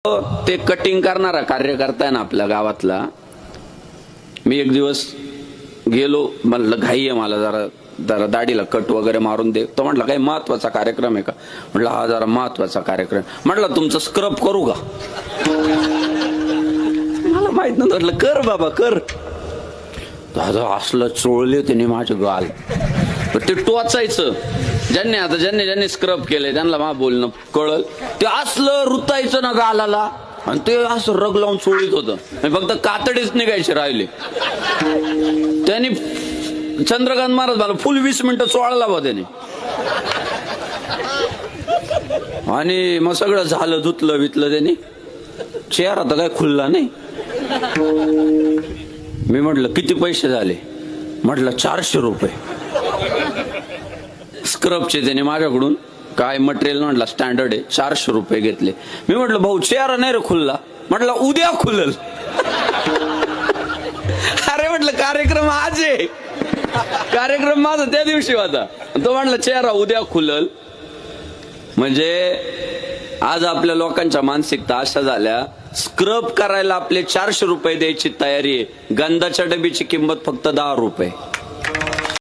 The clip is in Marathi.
ते कटिंग करणारा कार्यकर्ता आहे ना आपल्या गावातला. मी एक दिवस गेलो, म्हणलं घाई आहे मला, जरा जरा दाढीला कट वगैरे मारून दे. तो म्हटलं काही महत्वाचा कार्यक्रम आहे का? म्हटलं हा जरा महत्वाचा कार्यक्रम. म्हटलं तुमचं स्क्रब करू का? मला माहित नव्हतं. म्हटलं कर बाबा कर. दादा असलं चोळले त्याने माझे गाल. ते टोचायचं. ज्यांनी स्क्रब केलंय त्यांना मा बोलणं कळल. ते असलं रुतायचं ना गालाला, आणि ते असं रग लावून चोळीत होतं. फक्त कातडीच निघायचे राहिले. त्यांनी चंद्रकांत महाराज मला फुल 20 मिनिटं चोळला बा त्याने. आणि मग सगळं झालं, धुतलं वितलं त्याने. चेहरा तर काय खुलला नाही. मी म्हटलं किती पैसे झाले? म्हटलं 400 रुपये स्क्रबचे. त्याने माझ्याकडून काय मटेरियल म्हटलं स्टँडर्ड आहे, 400 रुपये घेतले. मी म्हटलं भाऊ चेहरा नाही रे खुलला. म्हटलं उद्या खुलल. अरे म्हटलं कार्यक्रम आज आहे, कार्यक्रम माझा त्या दिवशी होता. तो म्हटलं चेहरा उद्या खुलल. म्हणजे आज आपल्या लोकांच्या मानसिकता अशा झाल्या, स्क्रब करायला आपले 400 रुपये द्यायची तयारी आहे. गंधाच्या डबीची किंमत फक्त 10 रुपये.